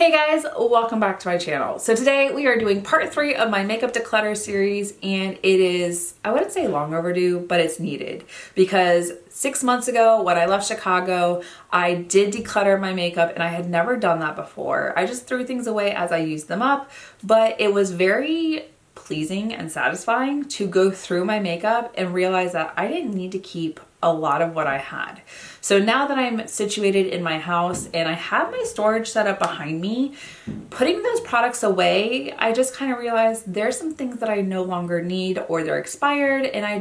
Hey guys, welcome back to my channel. So today we are doing part 3 of my makeup declutter series, and it is, I wouldn't say long overdue, but it's needed because 6 months ago when I left Chicago, I did declutter my makeup and I had never done that before. I just threw things away as I used them up, but it was very pleasing and satisfying to go through my makeup and realize that I didn't need to keep a lot of what I had. So now that I'm situated in my house and I have my storage set up behind me, putting those products away, I just kind of realized there's some things that I no longer need or they're expired and I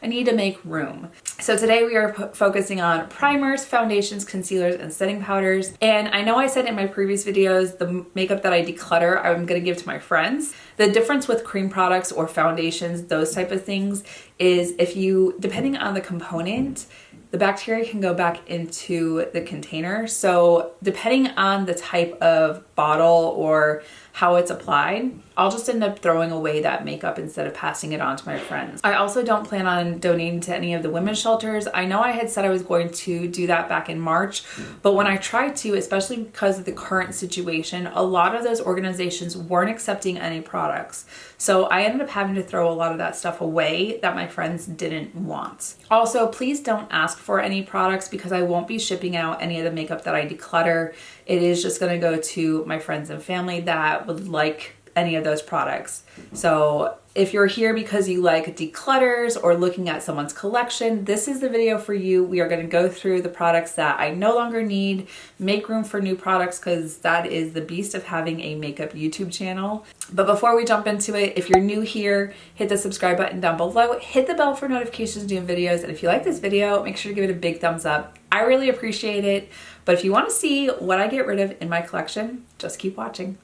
need to make room. So today we are focusing on primers, foundations, concealers, and setting powders. And I know I said in my previous videos, the makeup that I declutter, I'm gonna give to my friends. The difference with cream products or foundations, those type of things, is if you, depending on the component, the bacteria can go back into the container. So depending on the type of bottle or how it's applied, I'll just end up throwing away that makeup instead of passing it on to my friends. I also don't plan on donating to any of the women's shelters. I know I had said I was going to do that back in March, but when I tried to, especially because of the current situation, a lot of those organizations weren't accepting any products. So I ended up having to throw a lot of that stuff away that my friends didn't want. Also, please don't ask for any products because I won't be shipping out any of the makeup that I declutter. It is just gonna go to my friends and family that would like any of those products. So if you're here because you like declutters or looking at someone's collection, this is the video for you. We are going to go through the products that I no longer need, make room for new products, because that is the beast of having a makeup YouTube channel. But before we jump into it, if you're new here, hit the subscribe button down below, hit the bell for notifications of new videos, and if you like this video, make sure to give it a big thumbs up. I really appreciate it. But if you want to see what I get rid of in my collection, just keep watching.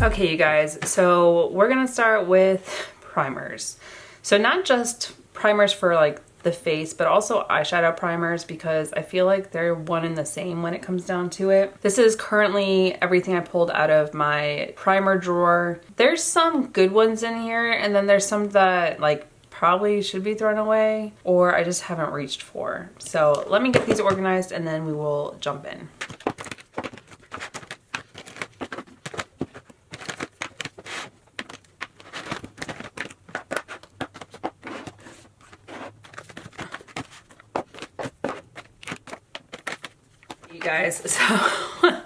Okay, you guys, so we're gonna start with primers. So not just primers for like the face, but also eyeshadow primers, because I feel like they're one and the same when it comes down to it. This is currently everything I pulled out of my primer drawer. There's some good ones in here, and then there's some that like probably should be thrown away or I just haven't reached for. So let me get these organized and then we will jump in. You guys, so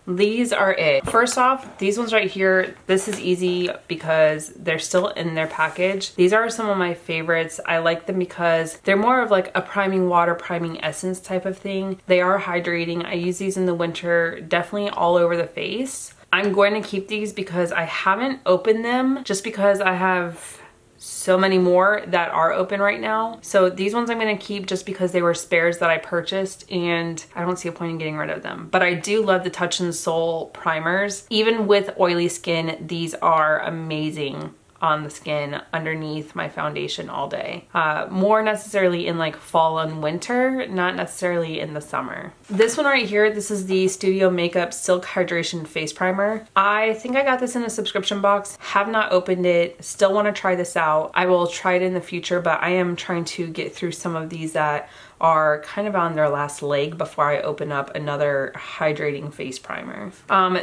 these are it. First off, these ones right here, this is easy because they're still in their package. These are some of my favorites. I like them because they're more of like a priming water, priming essence type of thing. They are hydrating. I use these in the winter, definitely all over the face. I'm going to keep these because I haven't opened them, just because I have so many more that are open right now. So these ones I'm gonna keep just because they were spares that I purchased and I don't see a point in getting rid of them. But I do love the Touch and Soul primers. Even with oily skin, these are amazing on the skin underneath my foundation all day. More necessarily in like fall and winter, not necessarily in the summer. This one right here, this is the Studio Makeup Silk Hydration Face Primer. I think I got this in a subscription box, have not opened it, still want to try this out. I will try it in the future, but I am trying to get through some of these that are kind of on their last leg before I open up another hydrating face primer.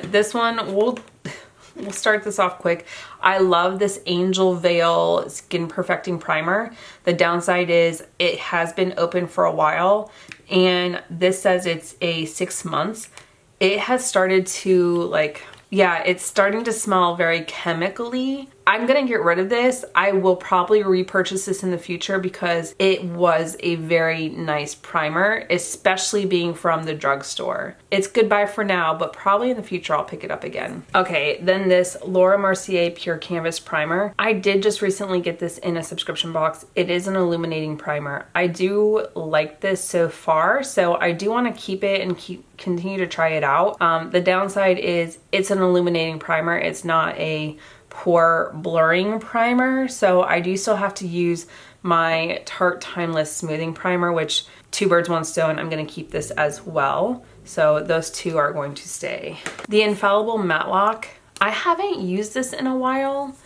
This one, we'll start this off quick. I love this Angel Veil Skin Perfecting Primer. The downside is it has been open for a while and this says it's a 6 months. It has started to like, yeah, it's starting to smell very chemically. I'm gonna get rid of this. I will probably repurchase this in the future because it was a very nice primer, especially being from the drugstore. It's goodbye for now, but probably in the future I'll pick it up again. Okay, then this Laura Mercier Pure Canvas Primer. I did just recently get this in a subscription box. It is an illuminating primer. I do like this so far, so I do want to keep it and continue to try it out. The downside is it's an illuminating primer. It's not a pore blurring primer, so I do still have to use my Tarte Timeless Smoothing Primer, which two birds, one stone, I'm gonna keep this as well. So those two are going to stay. The Infallible Matte Lock, I haven't used this in a while.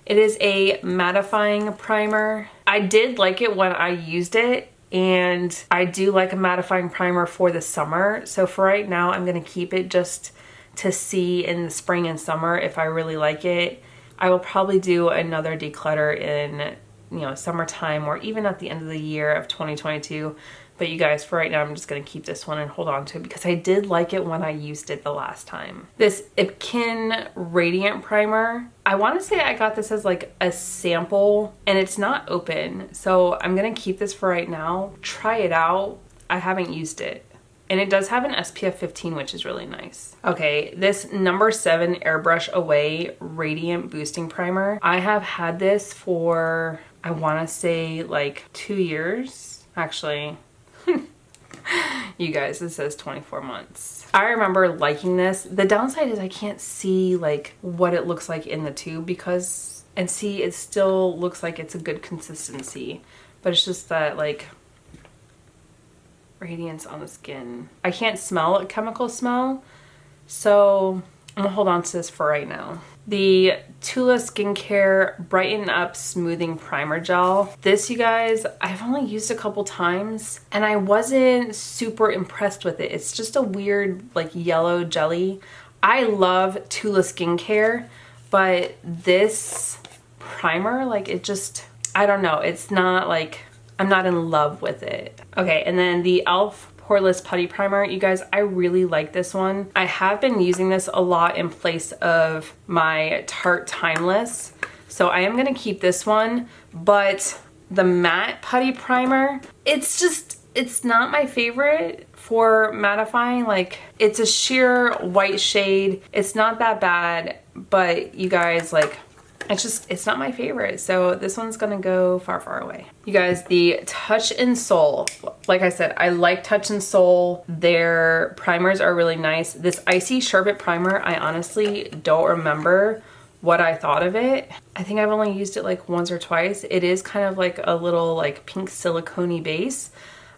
It is a mattifying primer. I did like it when I used it, and I do like a mattifying primer for the summer. So for right now, I'm gonna keep it just to see in the spring and summer if I really like it. I will probably do another declutter in, you know, summertime or even at the end of the year of 2022. But you guys, for right now, I'm just gonna keep this one and hold on to it because I did like it when I used it the last time. This Ipkin Radiant Primer, I wanna say I got this as like a sample and it's not open. So I'm gonna keep this for right now, try it out. I haven't used it. And it does have an SPF 15, which is really nice. Okay, this number 7 Airbrush Away Radiant Boosting Primer. I have had this for, I wanna say like 2 years. Actually, you guys, it says 24 months. I remember liking this. The downside is I can't see like what it looks like in the tube because, and see, it still looks like it's a good consistency, but it's just that like radiance on the skin. I can't smell a chemical smell, so I'm gonna hold on to this for right now. The Tula Skincare Brighten Up Smoothing Primer Gel. This, you guys, I've only used a couple times and I wasn't super impressed with it. It's just a weird like yellow jelly. I love Tula Skincare, but this primer, like it just, I don't know. It's not like, I'm not in love with it. Okay, and then the e.l.f. Poreless Putty Primer. You guys, I really like this one. I have been using this a lot in place of my Tarte Timeless. So I am gonna keep this one, but the matte putty primer, it's not my favorite for mattifying. Like, it's a sheer white shade. It's not that bad, but you guys, like, it's not my favorite. So this one's gonna go far, far away. You guys, the Touch in Sol. Like I said, I like Touch in Sol. Their primers are really nice. This Icy Sherbet Primer, I honestly don't remember what I thought of it. I think I've only used it like once or twice. It is kind of like a little like pink silicone-y base.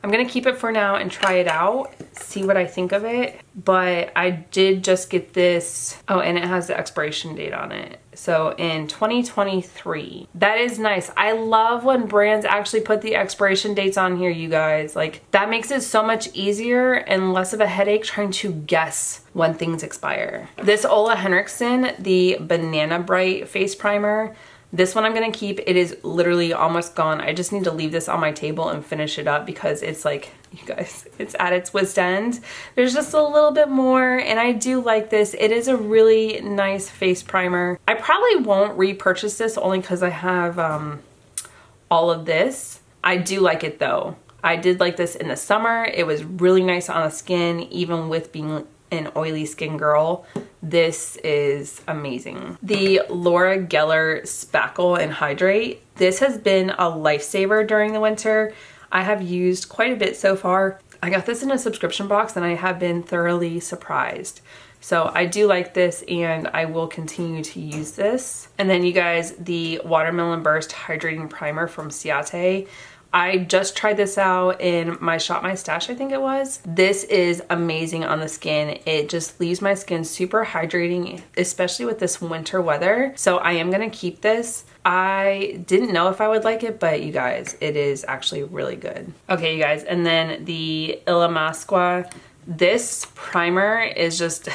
I'm gonna keep it for now and try it out, see what I think of it. But I did just get this, oh, and it has the expiration date on it. So in 2023. That is nice. I love when brands actually put the expiration dates on here, you guys. Like, that makes it so much easier and less of a headache trying to guess when things expire. This Ole Henriksen, the Banana Bright Face Primer. This one I'm gonna keep. It is literally almost gone. I just need to leave this on my table and finish it up because it's like, you guys, it's at its wit's end. There's just a little bit more, and I do like this. It is a really nice face primer. I probably won't repurchase this only because I have all of this. I do like it though. I did like this in the summer. It was really nice on the skin, even with being an oily skin girl. This is amazing. The Laura Geller Spackle and Hydrate. This has been a lifesaver during the winter. I have used quite a bit so far. I got this in a subscription box and I have been thoroughly surprised. So I do like this and I will continue to use this. And then you guys, the Watermelon Burst Hydrating Primer from Ciate. I just tried this out in my Shop My Stash, I think it was. This is amazing on the skin. It just leaves my skin super hydrating, especially with this winter weather. So I am gonna keep this. I didn't know if I would like it, but you guys, it is actually really good. Okay, you guys, and then the Illamasqua. This primer is just,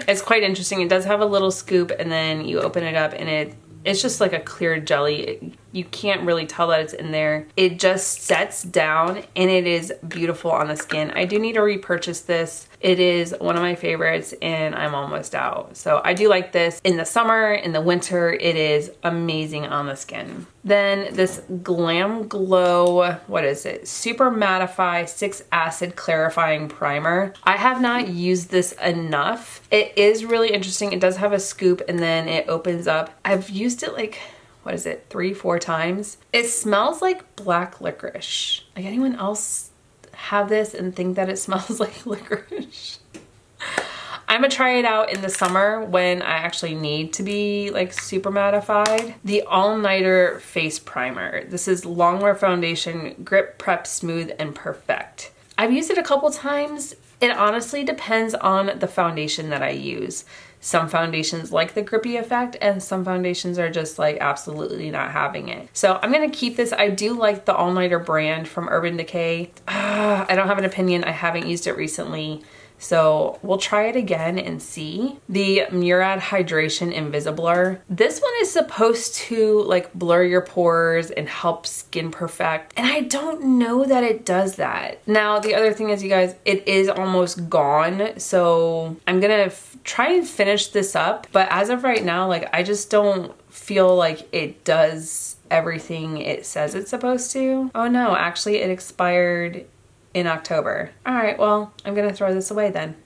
it's quite interesting. It does have a little scoop and then you open it up and it's just like a clear jelly. You can't really tell that it's in there. It just sets down and it is beautiful on the skin. I do need to repurchase this. It is one of my favorites and I'm almost out. So I do like this in the summer, in the winter. It is amazing on the skin. Then this Glam Glow, what is it? Super Mattify 6 Acid Clarifying Primer. I have not used this enough. It is really interesting. It does have a scoop and then it opens up. I've used it like, what is it, 3-4 times. It smells like black licorice. Like, anyone else have this and think that it smells like licorice? I'm gonna try it out in the summer when I actually need to be like super mattified. The All Nighter Face Primer. This is Longwear Foundation, Grip, Prep, Smooth, and Perfect. I've used it a couple times. It honestly depends on the foundation that I use. Some foundations like the grippy effect, and some foundations are just like absolutely not having it. So I'm gonna keep this. I do like the All Nighter brand from Urban Decay. I don't have an opinion. I haven't used it recently. So we'll try it again and see. The Murad Hydration Invisibler. This one is supposed to like blur your pores and help skin perfect. And I don't know that it does that. Now, the other thing is, you guys, it is almost gone. So I'm gonna try and finish this up. But as of right now, like I just don't feel like it does everything it says it's supposed to. Oh no, actually it expired in October. All right, well, I'm gonna throw this away then.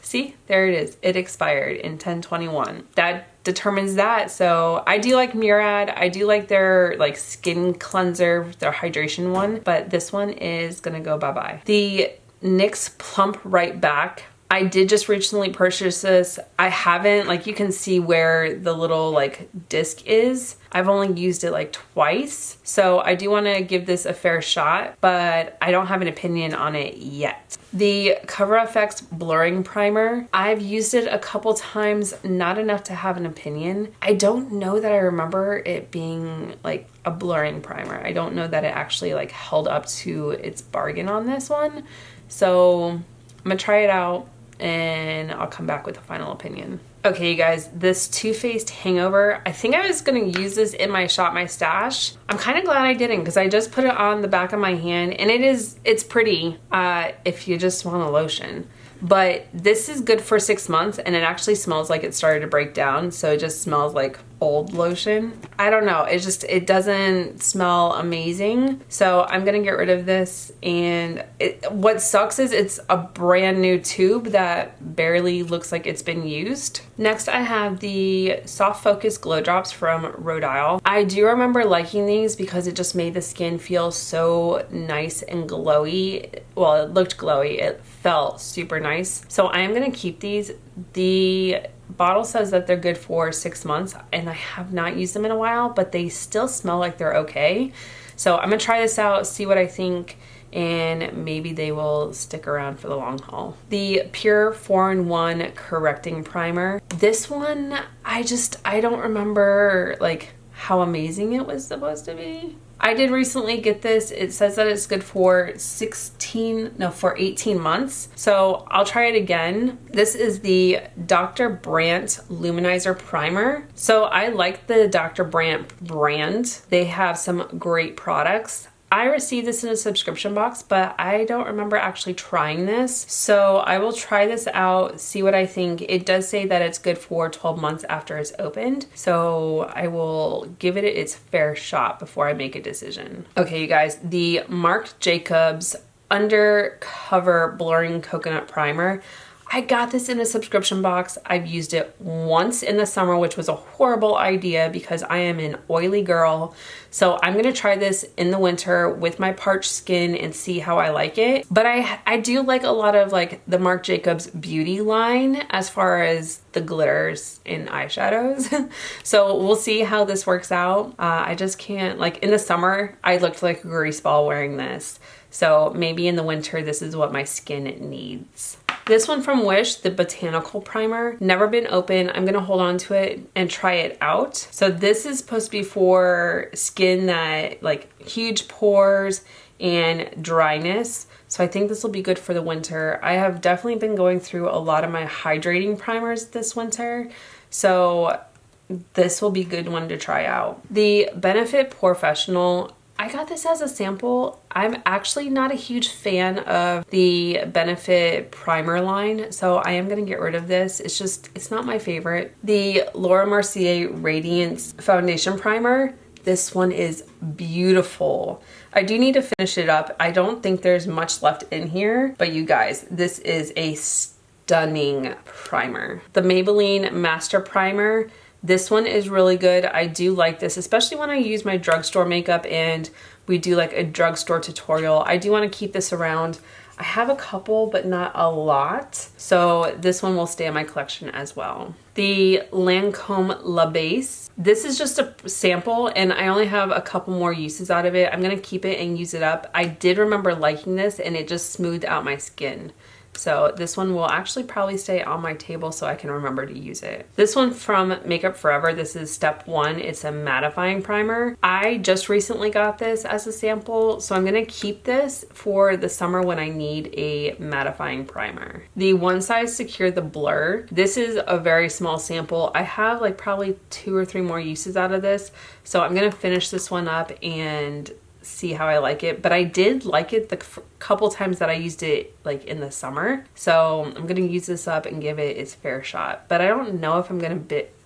See, there it is. It expired in 10/21. That determines that. So I do like Murad. I do like their like skin cleanser, their hydration one, but this one is gonna go bye-bye. The NYX Plump Right Back. I did just recently purchase this. I haven't, like you can see where the little like disc is. I've only used it like twice. So I do want to give this a fair shot, but I don't have an opinion on it yet. The Cover FX Blurring Primer. I've used it a couple times, not enough to have an opinion. I don't know that I remember it being like a blurring primer. I don't know that it actually like held up to its bargain on this one. So I'm gonna try it out and I'll come back with a final opinion. Okay, you guys, this Too Faced Hangover, I think I was gonna use this in my Shop My Stash. I'm kind of glad I didn't, because I just put it on the back of my hand, and it's pretty if you just want a lotion. But this is good for 6 months, and it actually smells like it started to break down, so it just smells like old lotion. I don't know, it doesn't smell amazing. So I'm gonna get rid of this, and what sucks is it's a brand new tube that barely looks like it's been used. Next, I have the Soft Focus Glow Drops from Rhode Isle. I do remember liking these because it just made the skin feel so nice and glowy. Well, it looked glowy, it felt super nice. So I am gonna keep these. The bottle says that they're good for 6 months, and I have not used them in a while, but they still smell like they're okay. So I'm gonna try this out, see what I think, and maybe they will stick around for the long haul. The Pure 4-in-1 Correcting Primer. This one, I don't remember like how amazing it was supposed to be. I did recently get this. It says that it's good for 18 months. So I'll try it again. This is the Dr. Brandt Luminizer Primer. So I like the Dr. Brandt brand. They have some great products. I received this in a subscription box, but I don't remember actually trying this. So I will try this out, see what I think. It does say that it's good for 12 months after it's opened. So I will give it its fair shot before I make a decision. Okay, you guys, the Marc Jacobs Undercover Blurring Coconut Primer. I got this in a subscription box. I've used it once in the summer, which was a horrible idea because I am an oily girl. So I'm gonna try this in the winter with my parched skin and see how I like it. But I do like a lot of like the Marc Jacobs beauty line as far as the glitters and eyeshadows. So we'll see how this works out. I just can't, like in the summer, I looked like a grease ball wearing this. So maybe in the winter, this is what my skin needs. This one from Wish, the Botanical Primer, never been open. I'm gonna hold on to it and try it out. So this is supposed to be for skin that like huge pores and dryness. So I think this will be good for the winter. I have definitely been going through a lot of my hydrating primers this winter. So this will be a good one to try out. The Benefit Professional, I got this as a sample. I'm actually not a huge fan of the Benefit primer line, so I am gonna get rid of this. It's not my favorite. The Laura Mercier Radiance Foundation Primer. This one is beautiful. I do need to finish it up. I don't think there's much left in here, but you guys, this is a stunning primer. The Maybelline Master Primer. This one is really good. I do like this, especially when I use my drugstore makeup and we do like a drugstore tutorial. I do want to keep this around. I have a couple, but not a lot. So this one will stay in my collection as well. The Lancome La Base. This is just a sample and I only have a couple more uses out of it. I'm gonna keep it and use it up. I did remember liking this and it just smoothed out my skin. So this one will actually probably stay on my table so I can remember to use it. This one from Makeup Forever, this is step 1. It's a mattifying primer. I just recently got this as a sample, so I'm gonna keep this for the summer when I need a mattifying primer. The One Size Secure the Blur. This is a very small sample. I have like probably 2 or 3 more uses out of this, so I'm gonna finish this one up and see how I like it. But I did like it the couple times that I used it like in the summer, so I'm gonna use this up and give it its fair shot. But I don't know if I'm gonna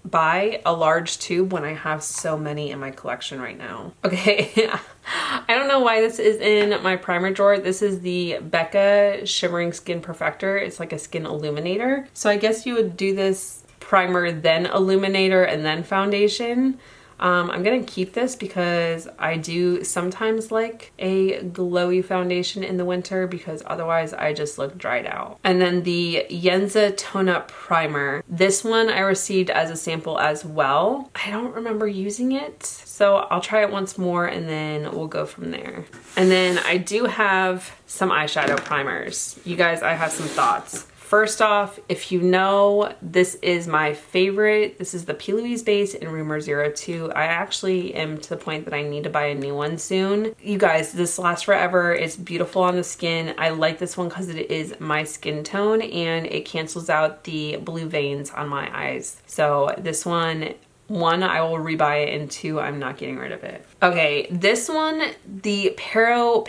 buy a large tube when I have so many in my collection right now. Okay, I don't know why this is in my primer drawer. This is the Becca Shimmering Skin Perfector. It's like a skin illuminator. So I guess you would do this primer, then illuminator, and then foundation. I'm gonna keep this because I do sometimes like a glowy foundation in the winter because otherwise I just look dried out. And then the Yenza Tone Up Primer. This one I received as a sample as well. I don't remember using it, so I'll try it once more and then we'll go from there. And then I do have some eyeshadow primers. You guys, I have some thoughts. First off, if you know, this is my favorite. This is the P. Louise base in Rumor 02. I actually am to the point that I need to buy a new one soon. You guys, this lasts forever. It's beautiful on the skin. I like this one because it is my skin tone and it cancels out the blue veins on my eyes. So this one, I will rebuy it, and 2, I'm not getting rid of it. Okay, this one, the Pero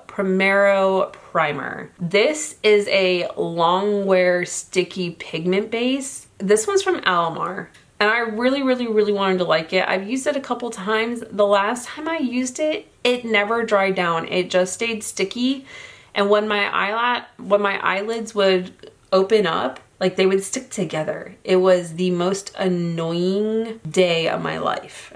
Primero Primer. This is a long wear sticky pigment base. This one's from Alamar. And I really wanted to like it. I've used it a couple times. The last time I used it, it never dried down. It just stayed sticky. And when my eyelids would open up, like they would stick together. It was the most annoying day of my life.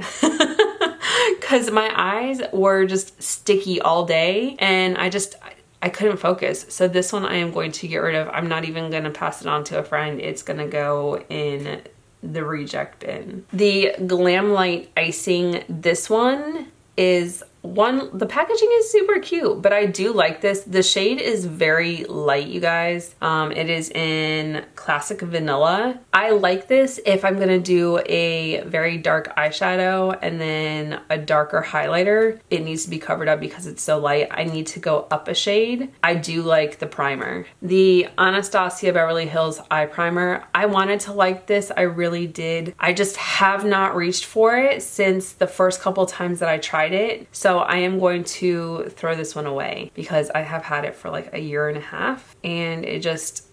Because my eyes were just sticky all day and I couldn't focus. So this one I am going to get rid of. I'm not even going to pass it on to a friend. It's going to go in the reject bin. The Glam Light Icing. This one is the packaging is super cute, but I do like this. The shade is very light, you guys. It is in Classic Vanilla. I like this if I'm gonna do a very dark eyeshadow and then a darker highlighter. It needs to be covered up because it's so light. I need to go up a shade. I do like the primer. The Anastasia Beverly Hills Eye Primer. I wanted to like this, I really did. I just have not reached for it since the first couple times that I tried it. So I am going to throw this one away because I have had it for like 1.5 years and it just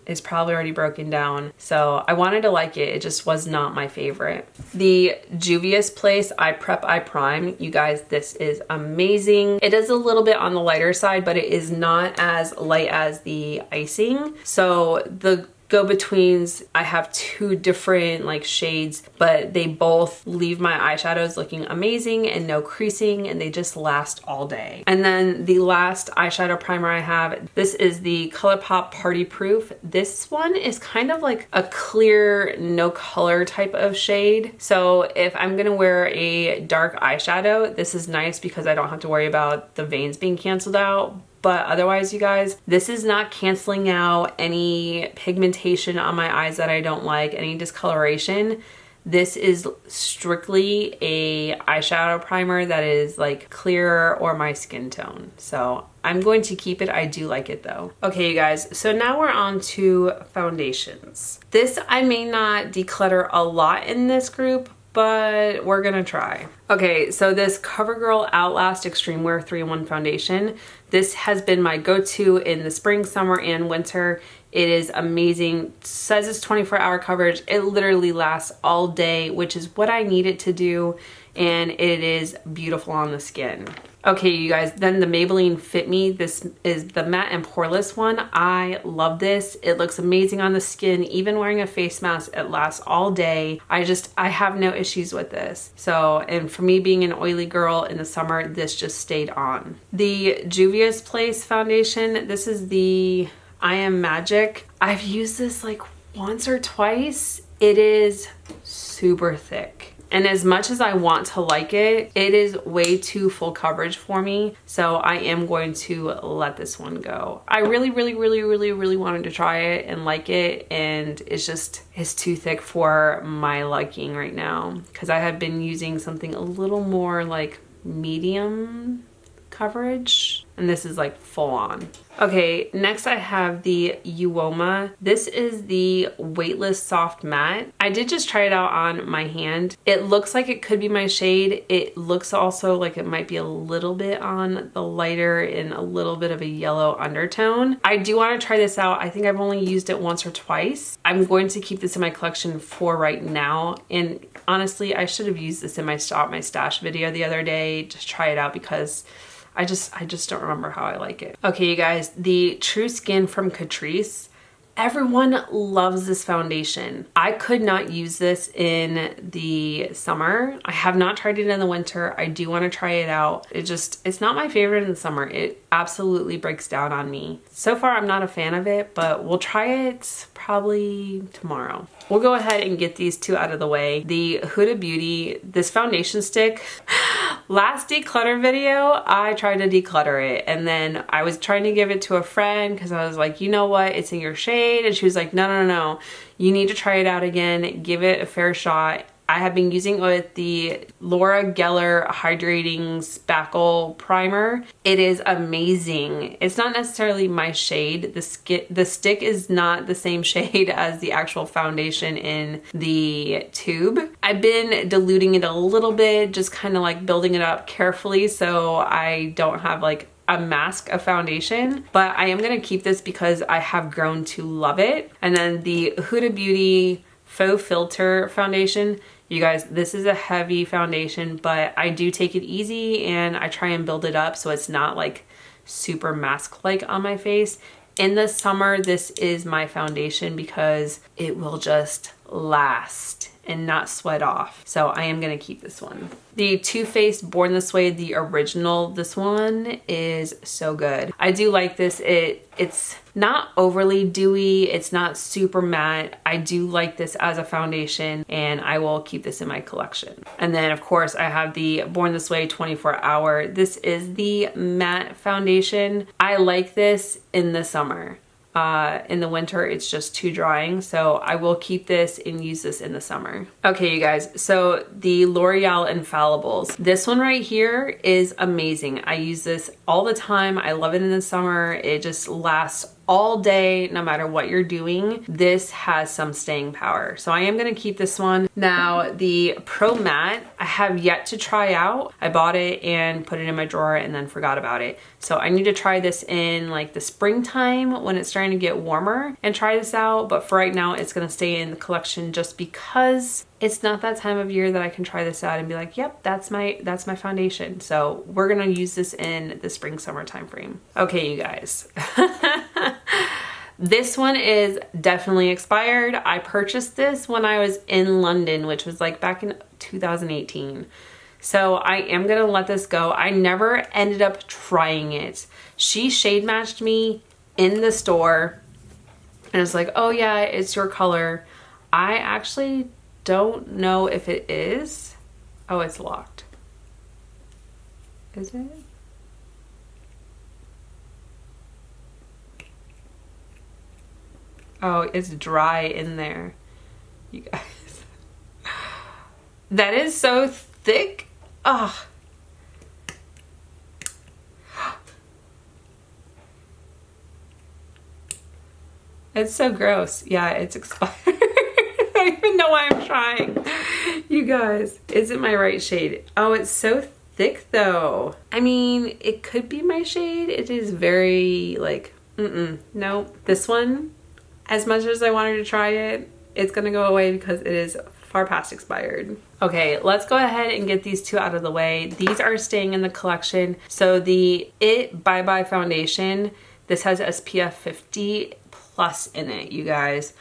is probably already broken down. So I wanted to like it. It just was not my favorite. The Juvia's Place Eye Prep Eye Prime. You guys, this is amazing. It is a little bit on the lighter side, but it is not as light as the icing. So the go-betweens, I have 2 different like shades, but they both leave my eyeshadows looking amazing and no creasing, and they just last all day. And then the last eyeshadow primer I have, this is the ColourPop Party Proof. This one is kind of like a clear, no color type of shade. So if I'm gonna wear a dark eyeshadow, this is nice because I don't have to worry about the veins being canceled out. But otherwise, you guys, this is not canceling out any pigmentation on my eyes that I don't like, any discoloration. This is strictly a eyeshadow primer that is like clearer or my skin tone. So I'm going to keep it. I do like it though. Okay, you guys, so now we're on to foundations. This I may not declutter a lot in this group, but we're gonna try. Okay, so this CoverGirl Outlast Extreme Wear 3-in-1 foundation. This has been my go-to in the spring, summer, and winter. It is amazing. It says it's 24-hour coverage. It literally lasts all day, which is what I need it to do, and it is beautiful on the skin. Okay, you guys, then the Maybelline Fit Me. This is the matte and poreless one. I love this. It looks amazing on the skin. Even wearing a face mask, it lasts all day. I have no issues with this. So, and for me being an oily girl in the summer, this just stayed on. The Juvia's Place foundation. This is the I Am Magic. I've used this like once or twice. It is super thick. And as much as I want to like it, it is way too full coverage for me. So I am going to let this one go. I really wanted to try it and like it, and it's too thick for my liking right now, because I had been using something a little more like medium coverage, and this is like full on. Okay, next I have the Uoma. This is the weightless soft matte. I did just try it out on my hand. It looks like it could be my shade. It looks also like it might be a little bit on the lighter and a little bit of a yellow undertone. I do want to try this out. I think I've only used it once or twice. I'm going to keep this in my collection for right now, and honestly I should have used this in my Stop My Stash video the other day. Just try it out because I just don't remember how I like it. Okay, you guys, the True Skin from Catrice. Everyone loves this foundation. I could not use this in the summer. I have not tried it in the winter. I do want to try it out. It's not my favorite in the summer. It absolutely breaks down on me. So far, I'm not a fan of it, but we'll try it probably tomorrow. We'll go ahead and get these two out of the way. The Huda Beauty, this foundation stick. Last declutter video, I tried to declutter it, and then I was trying to give it to a friend because I was like, you know what, it's in your shade, and she was like, no, you need to try it out again, give it a fair shot. I have been using it with the Laura Geller Hydrating Spackle Primer. It is amazing. It's not necessarily my shade. The stick is not the same shade as the actual foundation in the tube. I've been diluting it a little bit, just kind of like building it up carefully so I don't have like a mask of foundation, but I am going to keep this because I have grown to love it. And then the Huda Beauty Faux Filter Foundation. You guys, this is a heavy foundation, but I do take it easy and I try and build it up so it's not like super mask-like on my face. In the summer, this is my foundation because it will just last and not sweat off. So I am gonna keep this one. The Too Faced Born This Way, the original, this one is so good. I do like this. It's not overly dewy. It's not super matte. I do like this as a foundation, and I will keep this in my collection. And then of course I have the Born This Way 24 Hour. This is the matte foundation. I like this in the summer. In the winter, it's just too drying, so I will keep this and use this in the summer. Okay, you guys, so the L'Oreal Infallibles. This one right here is amazing. I use this all the time. I love it in the summer. It just lasts all day, no matter what you're doing. This has some staying power. So I am gonna keep this one. Now, the Pro Matte, I have yet to try out. I bought it and put it in my drawer and then forgot about it. So I need to try this in like the springtime when it's starting to get warmer and try this out. But for right now, it's gonna stay in the collection just because it's not that time of year that I can try this out and be like, yep, that's my foundation. So we're gonna use this in the spring summer time frame. Okay, you guys. This one is definitely expired. I purchased this when I was in London, which was like back in 2018. So I am gonna let this go. I never ended up trying it. She shade matched me in the store and it's like, oh yeah, it's your color. I actually don't know if it is. Oh, it's locked. Is it? Oh, it's dry in there, you guys. That is so thick. Ugh. It's so gross. Yeah, it's expired. I don't even know why I'm trying. You guys, is it my right shade? Oh, it's so thick though. I mean, it could be my shade. It is very like, no. This one, as much as I wanted to try it, it's gonna go away because it is far past expired. Okay, let's go ahead and get these two out of the way. These are staying in the collection. So the It Bye Bye Foundation, this has SPF 50 plus in it, you guys.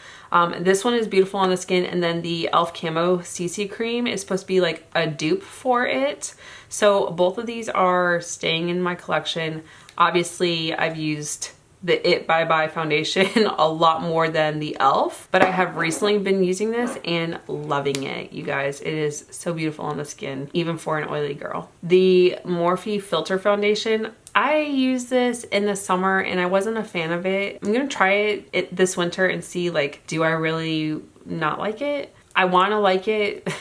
This one is beautiful on the skin, and then the e.l.f. Camo CC Cream is supposed to be like a dupe for it. So both of these are staying in my collection. Obviously, I've used the It Bye Bye foundation a lot more than the e.l.f. But I have recently been using this and loving it, you guys. It is so beautiful on the skin, even for an oily girl. The Morphe Filter Foundation, I used this in the summer and I wasn't a fan of it. I'm gonna try it this winter and see, like, do I really not like it? I wanna like it.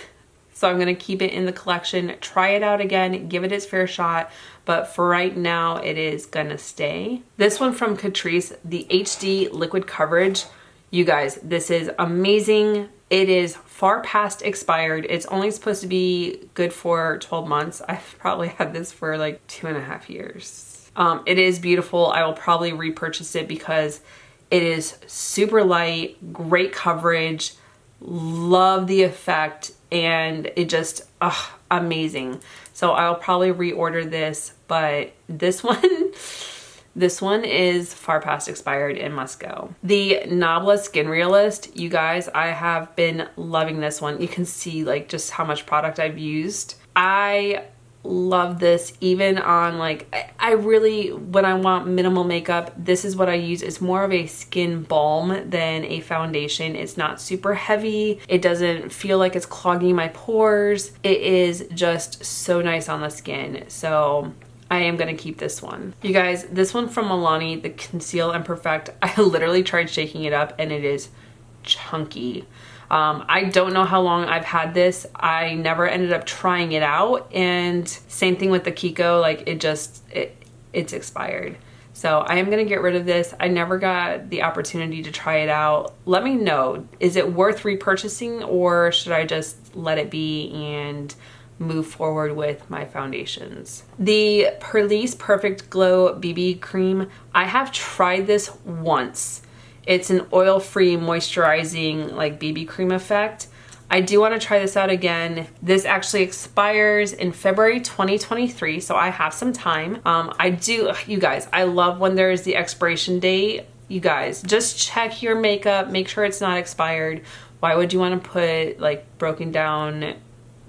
So I'm gonna keep it in the collection, try it out again, give it its fair shot, but for right now, it is gonna stay. This one from Catrice, the HD Liquid Coverage. You guys, this is amazing. It is far past expired. It's only supposed to be good for 12 months. I've probably had this for like 2.5 years. It is beautiful. I will probably repurchase it because it is super light, great coverage, love the effect, and it just, amazing. So I'll probably reorder this, but this one is far past expired and must go. The Nabla Skin Realist, you guys, I have been loving this one. You can see like just how much product I've used. I love this even on like, I really, when I want minimal makeup, this is what I use. It's more of a skin balm than a foundation. It's not super heavy. It doesn't feel like it's clogging my pores. It is just so nice on the skin. So I am gonna keep this one. You guys, this one from Milani, the Conceal and Perfect, I literally tried shaking it up and it is chunky. I don't know how long I've had this. I never ended up trying it out, and same thing with the Kiko, like it's expired. So I am gonna get rid of this. I never got the opportunity to try it out. Let me know, is it worth repurchasing or should I just let it be and move forward with my foundations? The Perlice Perfect Glow BB Cream, I have tried this once. It's an oil-free moisturizing like BB cream effect. I do want to try this out again. This actually expires in February 2023, so I have some time. You guys, I love when there's the expiration date. You guys, just check your makeup, make sure it's not expired. Why would you want to put like broken down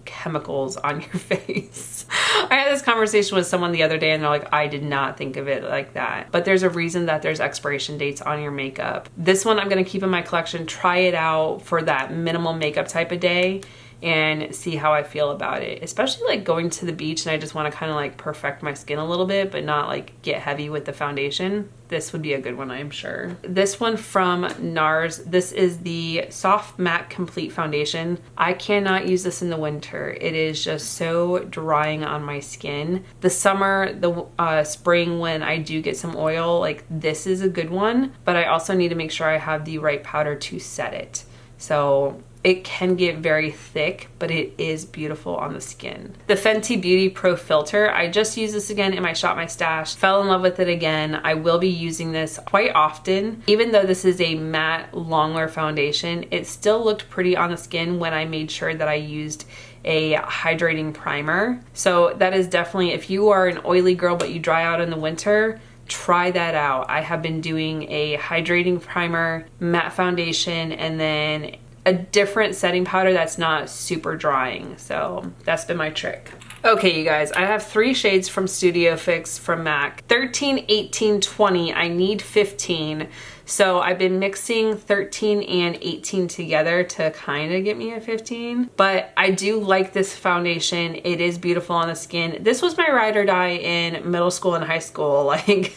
chemicals on your face? I had this conversation with someone the other day and they're like, I did not think of it like that. But there's a reason that there's expiration dates on your makeup. This one I'm gonna keep in my collection, try it out for that minimal makeup type of day and see how I feel about it. Especially like going to the beach and I just want to kind of like perfect my skin a little bit, but not like get heavy with the foundation. This would be a good one, I'm sure. This one from NARS, this is the Soft Matte Complete Foundation. I cannot use this in the winter. It is just so drying on my skin. The summer, the spring, when I do get some oil, like this is a good one, but I also need to make sure I have the right powder to set it. So it can get very thick, but it is beautiful on the skin. The Fenty Beauty Pro Filter, I just used this again in my Shop My Stash, fell in love with it again. I will be using this quite often. Even though this is a matte long-wear foundation, it still looked pretty on the skin when I made sure that I used a hydrating primer. So that is definitely, if you are an oily girl but you dry out in the winter, try that out. I have been doing a hydrating primer, matte foundation, and then a different setting powder that's not super drying. So that's been my trick. Okay, you guys, I have 3 shades from Studio Fix from MAC. 13, 18, 20, I need 15. So I've been mixing 13 and 18 together to kind of get me a 15. But I do like this foundation. It is beautiful on the skin. This was my ride or die in middle school and high school. Like,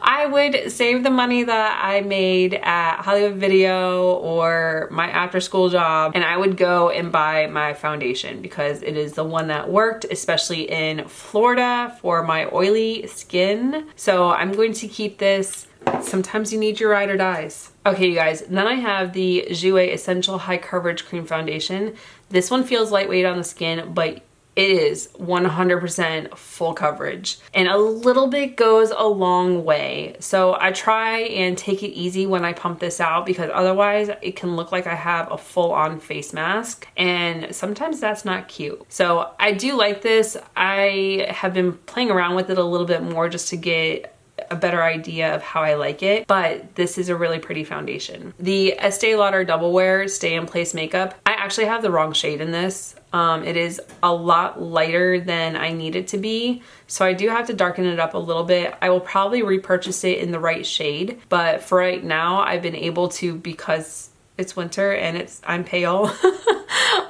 I would save the money that I made at Hollywood Video or my after school job, and I would go and buy my foundation because it is the one that worked, especially in Florida for my oily skin. So I'm going to keep this. Sometimes you need your ride or dies. Okay, you guys, then I have the Jouer Essential High Coverage Cream Foundation. This one feels lightweight on the skin, but it is 100% full coverage, and a little bit goes a long way. So I try and take it easy when I pump this out because otherwise it can look like I have a full-on face mask, and sometimes that's not cute. So I do like this. I have been playing around with it a little bit more just to get a better idea of how I like it, but this is a really pretty foundation. The Estee Lauder Double Wear Stay in Place Makeup, I actually have the wrong shade in this. It is a lot lighter than I need it to be, so I do have to darken it up a little bit. I will probably repurchase it in the right shade, but for right now I've been able to, because it's winter and I'm pale,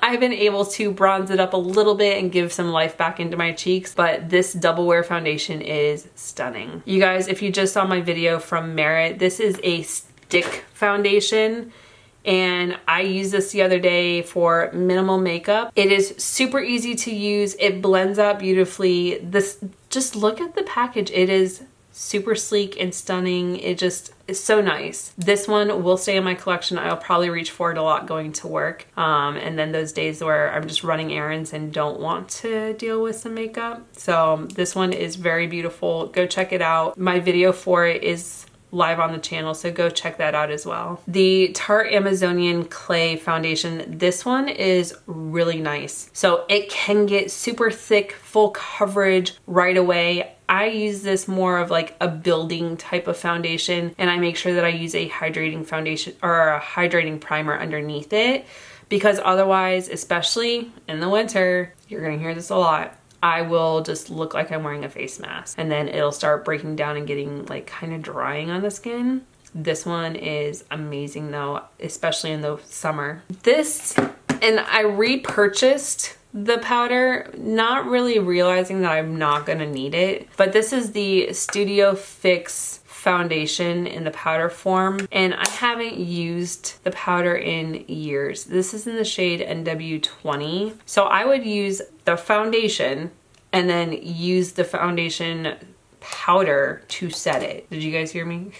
I've been able to bronze it up a little bit and give some life back into my cheeks, but this double wear foundation is stunning. You guys, if you just saw my video from Merit, this is a stick foundation, and I used this the other day for minimal makeup. It is super easy to use. It blends out beautifully. This, just look at the package. It is super sleek and stunning. It just is so nice. This one will stay in my collection. I'll probably reach for it a lot going to work. And then those days where I'm just running errands and don't want to deal with some makeup. So this one is very beautiful. Go check it out. My video for it is live on the channel, so go check that out as well. The Tarte Amazonian Clay Foundation, this one is really nice. So it can get super thick, full coverage right away. I use this more of like a building type of foundation, and I make sure that I use a hydrating foundation or a hydrating primer underneath it, because otherwise, especially in the winter, you're gonna hear this a lot, I will just look like I'm wearing a face mask, and then it'll start breaking down and getting like kind of drying on the skin. This one is amazing though, especially in the summer. This, and I repurchased the powder, not really realizing that I'm not gonna need it, but this is the Studio Fix foundation in the powder form, and I haven't used the powder in years. This is in the shade NW20. So I would use the foundation and then use the foundation powder to set it. Did you guys hear me?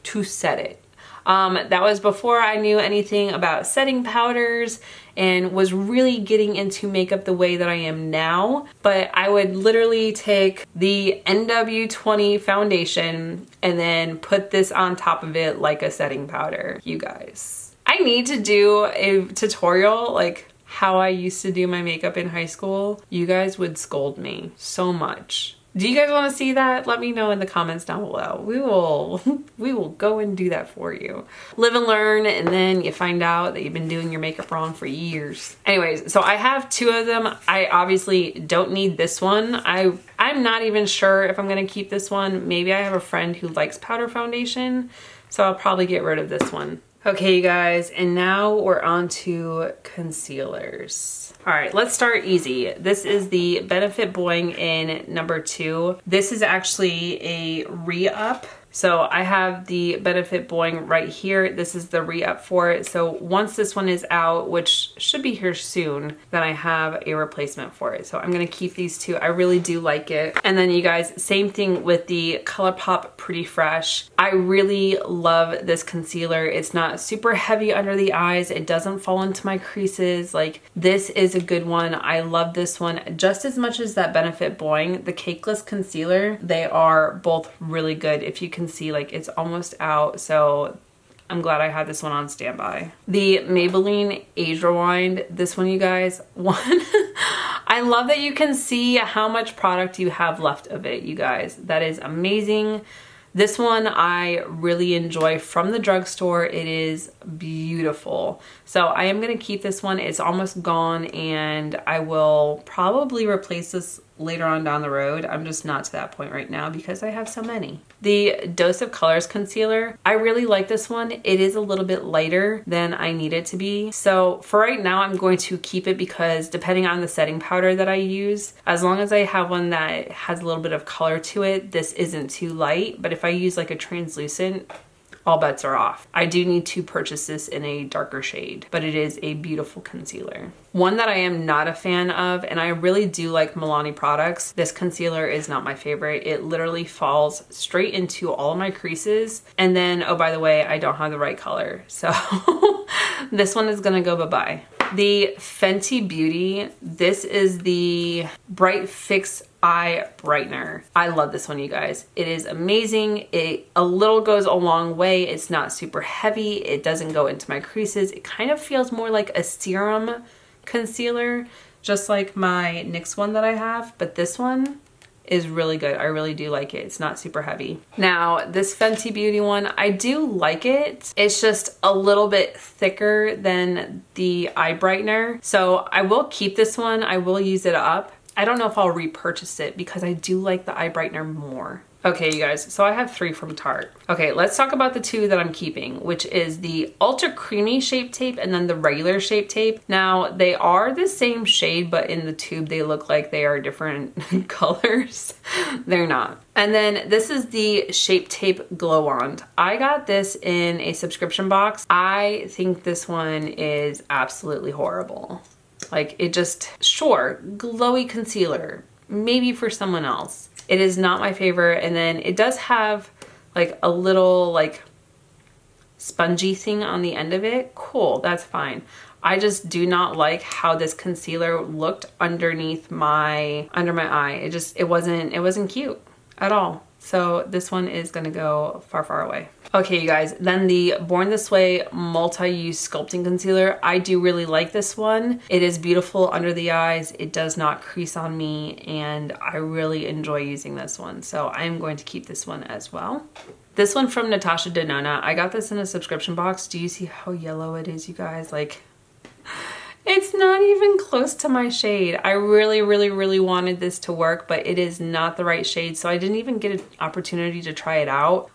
To set it. That was before I knew anything about setting powders and was really getting into makeup the way that I am now. But I would literally take the NW20 foundation and then put this on top of it like a setting powder. You guys, I need to do a tutorial like how I used to do my makeup in high school. You guys would scold me so much. Do you guys want to see that? Let me know in the comments down below. We will go and do that for you. Live and learn, and then you find out that you've been doing your makeup wrong for years. Anyways, so I have two of them. I obviously don't need this one. I'm not even sure if I'm gonna keep this one. Maybe I have a friend who likes powder foundation, so I'll probably get rid of this one. Okay, you guys, and now we're on to concealers. All right, let's start easy. This is the Benefit Boing in number 2. This is actually a re-up. So I have the Benefit Boing right here. This is the re-up for it. So once this one is out, which should be here soon, then I have a replacement for it. So I'm gonna keep these two. I really do like it. And then you guys, same thing with the ColourPop Pretty Fresh. I really love this concealer. It's not super heavy under the eyes. It doesn't fall into my creases. Like, this is a good one. I love this one just as much as that Benefit Boing. The Cakeless Concealer, they are both really good. If you can see, like, it's almost out, so I'm glad I had this one on standby. The Maybelline Age Rewind, this one, you guys, I love that you can see how much product you have left of it, you guys. That is amazing. This one I really enjoy from the drugstore. It is beautiful. So I am gonna keep this one. It's almost gone, and I will probably replace this later on down the road. I'm just not to that point right now because I have so many. The Dose of Colors concealer, I really like this one. It is a little bit lighter than I need it to be. So for right now, I'm going to keep it because depending on the setting powder that I use, as long as I have one that has a little bit of color to it, this isn't too light. But if I use like a translucent, all bets are off. I do need to purchase this in a darker shade, but it is a beautiful concealer. One that I am not a fan of, and I really do like Milani products, this concealer is not my favorite. It literally falls straight into all of my creases. And then, oh, by the way, I don't have the right color. So this one is gonna go bye-bye. The Fenty Beauty, this is the Bright Fix Eye Brightener. I love this one, you guys. It is amazing. It a little goes a long way. It's not super heavy. It doesn't go into my creases. It kind of feels more like a serum concealer, just like my NYX one that I have. But this one is really good. I really do like it. It's not super heavy. Now, this Fenty Beauty one, I do like it. It's just a little bit thicker than the eye brightener. So I will keep this one. I will use it up. I don't know if I'll repurchase it because I do like the eye brightener more. Okay, you guys, so I have 3 from Tarte. Okay, let's talk about the 2 that I'm keeping, which is the Ultra Creamy Shape Tape and then the regular Shape Tape. Now, they are the same shade, but in the tube, they look like they are different colors. They're not. And then this is the Shape Tape Glow Wand. I got this in a subscription box. I think this one is absolutely horrible. Like, it just, sure, glowy concealer, maybe for someone else. It is not my favorite. And then it does have like a little like spongy thing on the end of it. Cool, that's fine. I just do not like how this concealer looked underneath under my eye. It wasn't cute at all. So this one is gonna go far, far away. Okay, you guys, then the Born This Way Multi-Use Sculpting Concealer. I do really like this one. It is beautiful under the eyes. It does not crease on me, and I really enjoy using this one. So I'm going to keep this one as well. This one from Natasha Denona. I got this in a subscription box. Do you see how yellow it is, you guys? Like, it's not even close to my shade. I really, really, really wanted this to work, but it is not the right shade. So I didn't even get an opportunity to try it out.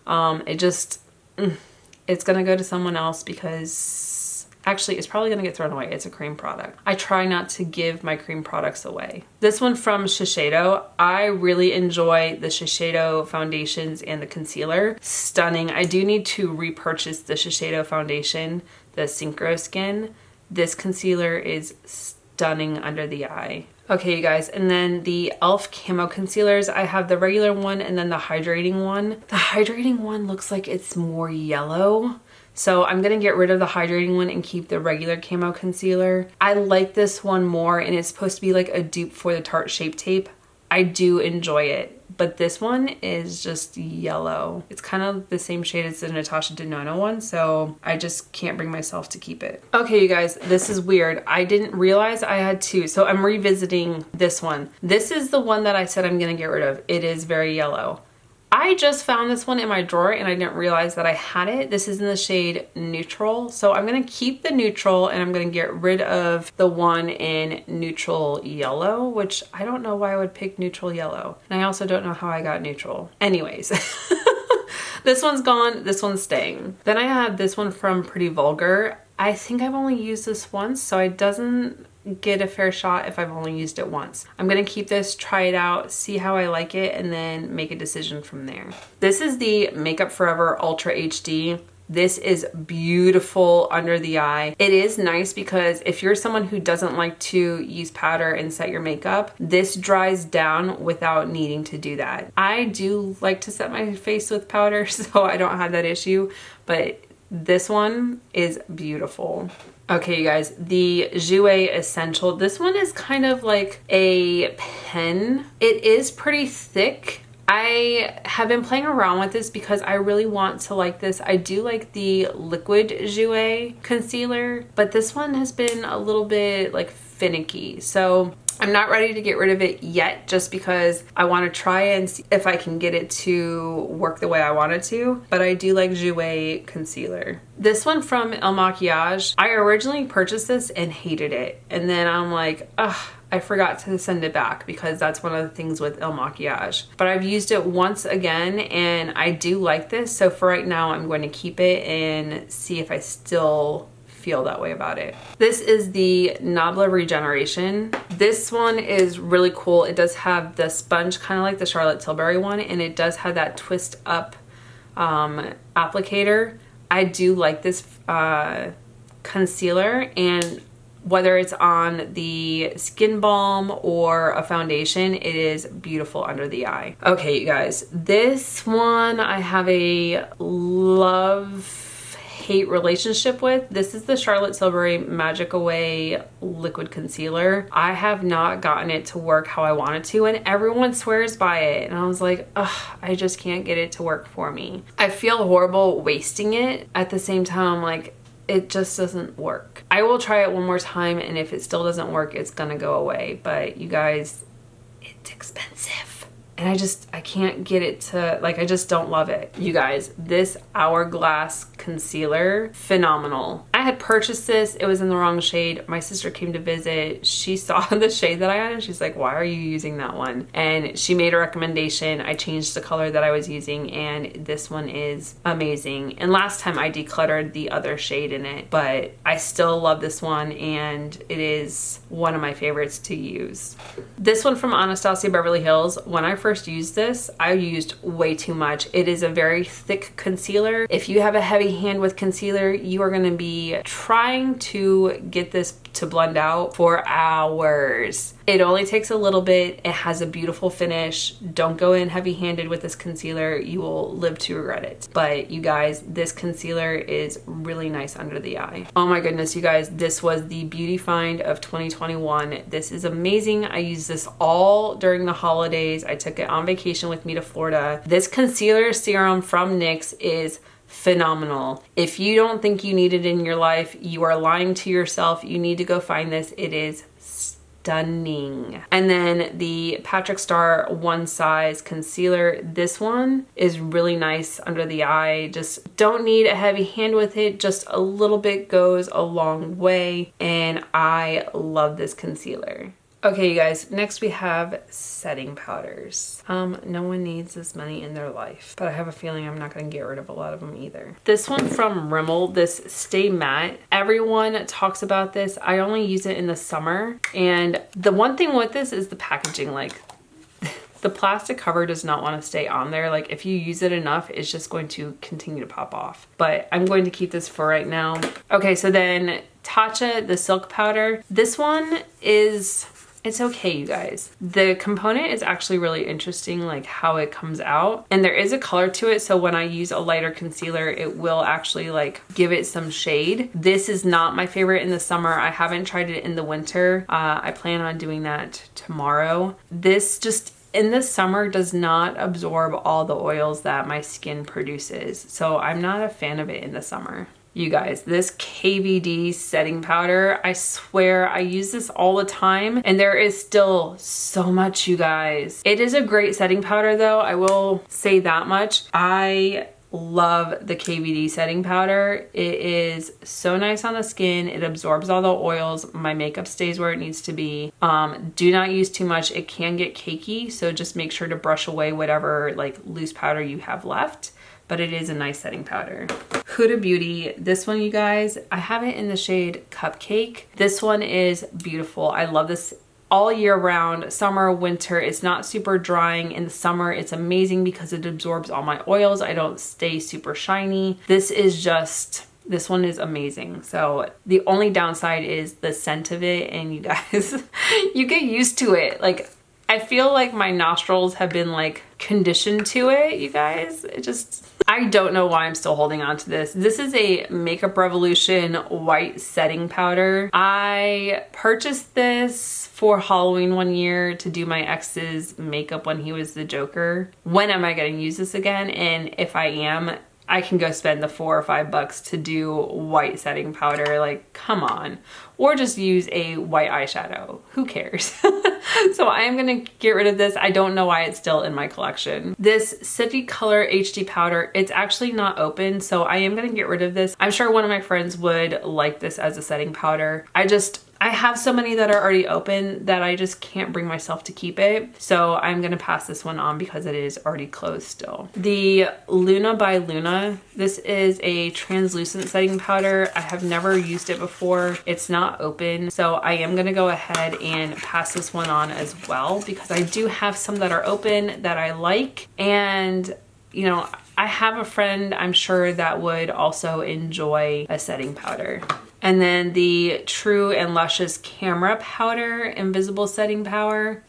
It's gonna go to someone else because actually it's probably gonna get thrown away. It's a cream product. I try not to give my cream products away. This one from Shiseido. I really enjoy the Shiseido foundations and the concealer. Stunning. I do need to repurchase the Shiseido foundation, the Synchro Skin. This concealer is stunning under the eye. Okay, you guys, and then the e.l.f. Camo Concealers. I have the regular one and then the hydrating one. The hydrating one looks like it's more yellow. So I'm gonna get rid of the hydrating one and keep the regular Camo Concealer. I like this one more, and it's supposed to be like a dupe for the Tarte Shape Tape. I do enjoy it, but this one is just yellow. It's kind of the same shade as the Natasha Denona one, so I just can't bring myself to keep it. Okay, you guys, this is weird. I didn't realize I had 2, so I'm revisiting this one. This is the one that I said I'm gonna get rid of. It is very yellow. I just found this one in my drawer and I didn't realize that I had it. This is in the shade Neutral. So I'm gonna keep the Neutral and I'm gonna get rid of the one in Neutral Yellow, which I don't know why I would pick Neutral Yellow. And I also don't know how I got Neutral. Anyways, this one's gone, this one's staying. Then I have this one from Pretty Vulgar. I think I've only used this once, so it doesn't get a fair shot if I've only used it once. I'm gonna keep this, try it out, see how I like it, and then make a decision from there. This is the Makeup Forever Ultra HD. This is beautiful under the eye. It is nice because if you're someone who doesn't like to use powder and set your makeup, this dries down without needing to do that. I do like to set my face with powder, so I don't have that issue, but this one is beautiful. Okay, you guys, the Jouer Essential. This one is kind of like a pen. It is pretty thick. I have been playing around with this because I really want to like this. I do like the liquid Jouer concealer, but this one has been a little bit like finicky. So I'm not ready to get rid of it yet just because I want to try and see if I can get it to work the way I want it to, but I do like Jouer concealer. This one from El Maquillage, I originally purchased this and hated it, and then I'm like, ugh, I forgot to send it back because that's one of the things with El Maquillage. But I've used it once again and I do like this, so for right now I'm going to keep it and see if I still feel that way about it. This is the Nabla Regeneration. This one is really cool. It does have the sponge, kind of like the Charlotte Tilbury one, and it does have that twist up applicator. I do like this concealer, and whether it's on the skin balm or a foundation, it is beautiful under the eye. Okay, you guys, this one I have a love-hate relationship with. This is the Charlotte Tilbury Magic Away Liquid Concealer. I have not gotten it to work how I want it to, and everyone swears by it. And I was like, ugh, I just can't get it to work for me. I feel horrible wasting it. At the same time, I'm like, it just doesn't work. I will try it one more time, and if it still doesn't work, it's gonna go away. But you guys, it's expensive. and I can't get it to, like, I just don't love it. You guys, this Hourglass concealer, phenomenal. I had purchased this, it was in the wrong shade. My sister came to visit, she saw the shade that I had and she's like, why are you using that one? And she made a recommendation. I changed the color that I was using and this one is amazing. And last time I decluttered the other shade in it, but I still love this one and it is one of my favorites to use. This one from Anastasia Beverly Hills, when I first used this, I used way too much. It is a very thick concealer. If you have a heavy hand with concealer, you are gonna be trying to get this to blend out for hours. It only takes a little bit. It has a beautiful finish. Don't go in heavy-handed with this concealer. You will live to regret it. But you guys, this concealer is really nice under the eye. Oh my goodness, you guys, this was the beauty find of 2021. This is amazing. I used this all during the holidays. I took it on vacation with me to Florida. This concealer serum from NYX is phenomenal. If you don't think you need it in your life, you are lying to yourself. You need to go find this. It is stunning. And then the Patrick Star One Size concealer. This one is really nice under the eye. Just don't need a heavy hand with it. Just a little bit goes a long way. And I love this concealer. Okay, you guys, next we have setting powders. No one needs this many in their life, but I have a feeling I'm not gonna get rid of a lot of them either. This one from Rimmel, this Stay Matte. Everyone talks about this. I only use it in the summer. And the one thing with this is the packaging. Like, the plastic cover does not want to stay on there. Like, if you use it enough, it's just going to continue to pop off. But I'm going to keep this for right now. Okay, so then Tatcha, the silk powder. This one is... it's okay, you guys. The component is actually really interesting, like how it comes out. And there is a color to it, so when I use a lighter concealer, it will actually like give it some shade. This is not my favorite in the summer. I haven't tried it in the winter. I plan on doing that tomorrow. This just in the summer does not absorb all the oils that my skin produces. So I'm not a fan of it in the summer. You guys, this KVD setting powder, I swear I use this all the time and there is still so much, you guys. It is a great setting powder though, I will say that much. I love the KVD setting powder. It is so nice on the skin. It absorbs all the oils. My makeup stays where it needs to be. Do not use too much. It can get cakey, so just make sure to brush away whatever like loose powder you have left. But it is a nice setting powder. Huda Beauty, this one, you guys, I have it in the shade Cupcake. This one is beautiful. I love this all year round, summer, winter. It's not super drying. In the summer, it's amazing because it absorbs all my oils. I don't stay super shiny. This one is amazing. So the only downside is the scent of it, and you guys, you get used to it. Like, I feel like my nostrils have been like conditioned to it, you guys. I don't know why I'm still holding on to this. This is a Makeup Revolution white setting powder. I purchased this for Halloween one year to do my ex's makeup when he was the Joker. When am I gonna use this again? And if I am, I can go spend the $4 or $5 to do white setting powder. Like, come on. Or just use a white eyeshadow. Who cares? So I am gonna get rid of this. I don't know why it's still in my collection. This City Color HD powder, it's actually not open, so I am gonna get rid of this. I'm sure one of my friends would like this as a setting powder. I have so many that are already open that I just can't bring myself to keep it. So I'm gonna pass this one on because it is already closed still. The Luna by Luna. This is a translucent setting powder. I have never used it before. It's not open. So I am gonna go ahead and pass this one on as well because I do have some that are open that I like. And you know, I have a friend I'm sure that would also enjoy a setting powder. And then the True and Luscious Camera Powder Invisible Setting Powder.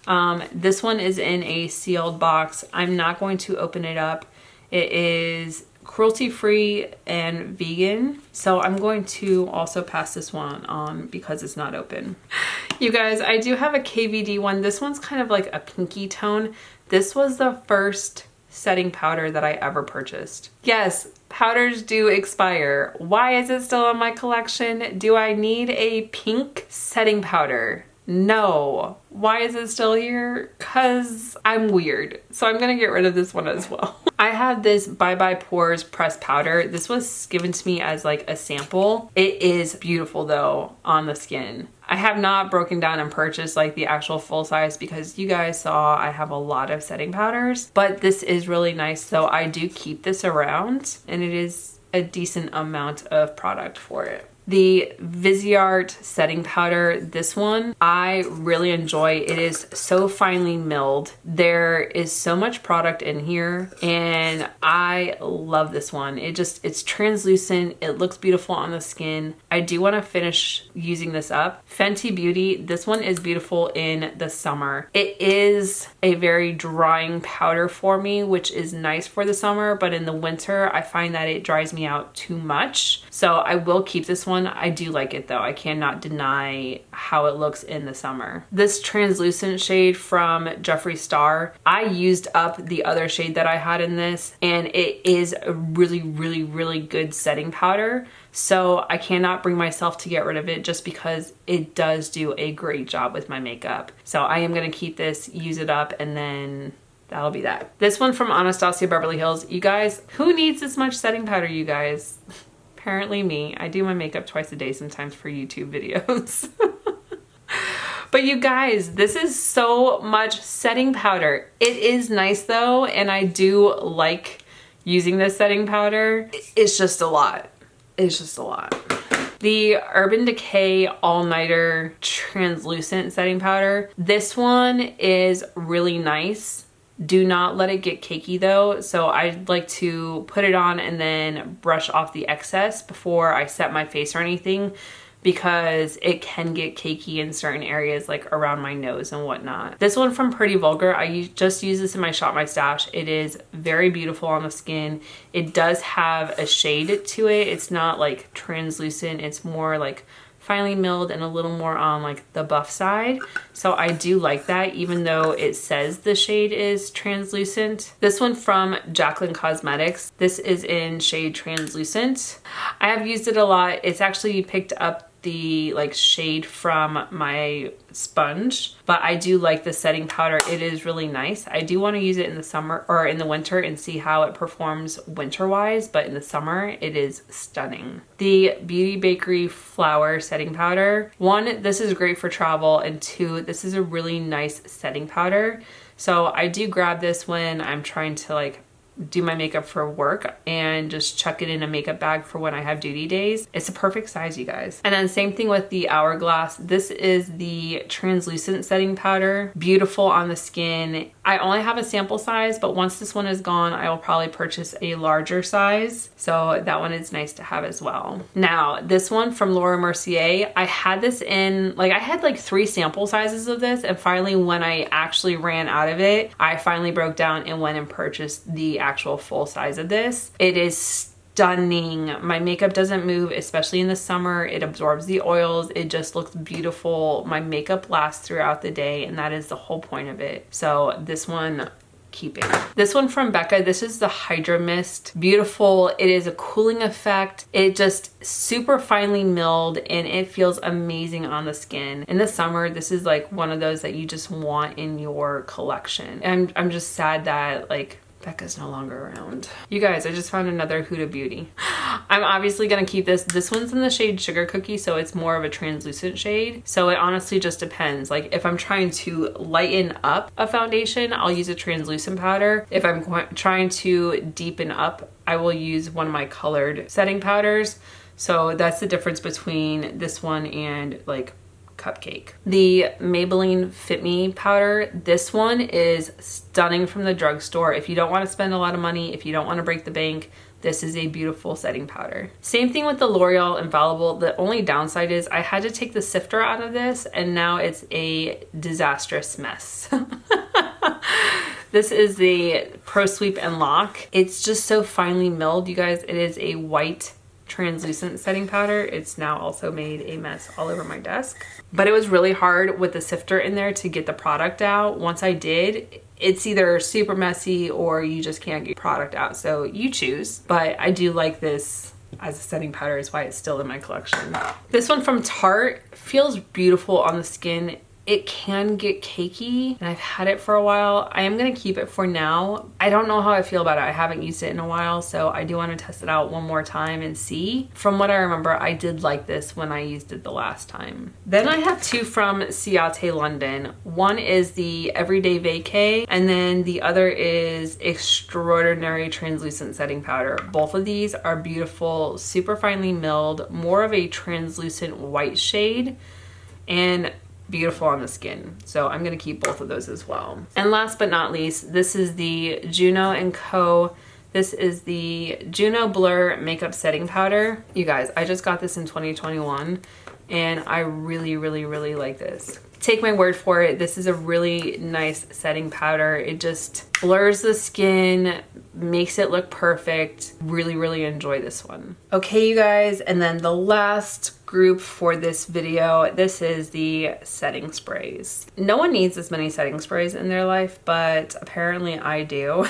This one is in a sealed box. I'm not going to open it up. It is cruelty-free and vegan. So I'm going to also pass this one on because it's not open. You guys, I do have a KVD one. This one's kind of like a pinky tone. This was the first setting powder that I ever purchased. Yes, powders do expire. Why is it still in my collection? Do I need a pink setting powder? No. Why is it still here? Cause I'm weird. So I'm gonna get rid of this one as well. I have this Bye Bye Pores pressed powder. This was given to me as like a sample. It is beautiful though on the skin. I have not broken down and purchased like the actual full size because you guys saw I have a lot of setting powders, but this is really nice. So I do keep this around and it is a decent amount of product for it. The Viseart setting powder, this one, I really enjoy. It is so finely milled. There is so much product in here and I love this one. It's translucent. It looks beautiful on the skin. I do want to finish using this up. Fenty Beauty, this one is beautiful in the summer. It is a very drying powder for me, which is nice for the summer, but in the winter, I find that it dries me out too much. So I will keep this one. I do like it though. I cannot deny how it looks in the summer. This translucent shade from Jeffree Star, I used up the other shade that I had in this and it is a really, really, really good setting powder. So I cannot bring myself to get rid of it just because it does do a great job with my makeup. So I am gonna keep this, use it up, and then that'll be that. This one from Anastasia Beverly Hills. You guys, who needs this much setting powder, you guys? Apparently me. I do my makeup twice a day sometimes for YouTube videos. But you guys, this is so much setting powder. It is nice though, and I do like using this setting powder. It's just a lot. It's just a lot. The Urban Decay All Nighter Translucent Setting Powder. This one is really nice. Do not let it get cakey though. So I like to put it on and then brush off the excess before I set my face or anything because it can get cakey in certain areas like around my nose and whatnot. This one from Pretty Vulgar, I just use this in my Shop My Stash. It is very beautiful on the skin. It does have a shade to it. It's not like translucent. It's more like finely milled and a little more on like the buff side. So I do like that even though it says the shade is translucent. This one from Jaclyn Cosmetics. This is in shade Translucent. I have used it a lot. It's actually picked up the like shade from my sponge, but I do like the setting powder. It is really nice. I do want to use it in the summer or in the winter and see how it performs winter wise, but in the summer it is stunning. The Beauty Bakery Flower Setting Powder. One, this is great for travel, and two, this is a really nice setting powder. So I do grab this when I'm trying to like do my makeup for work and just chuck it in a makeup bag for when I have duty days. It's a perfect size, you guys. And then same thing with the Hourglass. This is the translucent setting powder. Beautiful on the skin. I only have a sample size, but once this one is gone, I will probably purchase a larger size. So that one is nice to have as well. Now, this one from Laura Mercier, I had this in, like I had like 3 sample sizes of this, and finally when I actually ran out of it, I finally broke down and went and purchased the actual full size of this. It is stunning. My makeup doesn't move, especially in the summer. It absorbs the oils. It just looks beautiful. My makeup lasts throughout the day, and that is the whole point of it. So this one, keep it. This one from Becca, this is the Hydra Mist. Beautiful. It is a cooling effect. It just super finely milled and it feels amazing on the skin. In the summer, this is like one of those that you just want in your collection. And I'm just sad that like Becca's no longer around. You guys, I just found another Huda Beauty. I'm obviously gonna keep this. This one's in the shade Sugar Cookie, so it's more of a translucent shade. So it honestly just depends. Like if I'm trying to lighten up a foundation, I'll use a translucent powder. If I'm trying to deepen up, I will use one of my colored setting powders. So that's the difference between this one and like Cupcake. The Maybelline Fit Me powder, this one is stunning from the drugstore. If you don't want to spend a lot of money, if you don't want to break the bank, this is a beautiful setting powder. Same thing with the L'Oreal Infallible. The only downside is I had to take the sifter out of this and now it's a disastrous mess. This is the Pro Sweep and Lock. It's just so finely milled, you guys. It is a white translucent setting powder. It's now also made a mess all over my desk. But it was really hard with the sifter in there to get the product out. Once I did, it's either super messy or you just can't get product out. So you choose. But I do like this as a setting powder, is why it's still in my collection. This one from Tarte feels beautiful on the skin. it can get cakey, and I've had it for a while. I am gonna keep it for now. I don't know how I feel about it. I haven't used it in a while, so I do want to test it out one more time and see. From what I remember, I did like this when I used it the last time. Then I have two from Ciate London. One is the Everyday Vacay, and then the other is Extraordinary Translucent Setting Powder. Both of these are beautiful, super finely milled, more of a translucent white shade, and beautiful on the skin. So I'm gonna keep both of those as well. And last but not least, this is the Juno & Co. This is the Juno Blur Makeup Setting Powder. You guys, I just got this in 2021 and I really like this. Take my word for it, this is a really nice setting powder. It just blurs the skin, makes it look perfect. Really enjoy this one. Okay, you guys, and then the last group for this video, this is the setting sprays. No one needs as many setting sprays in their life, but apparently I do.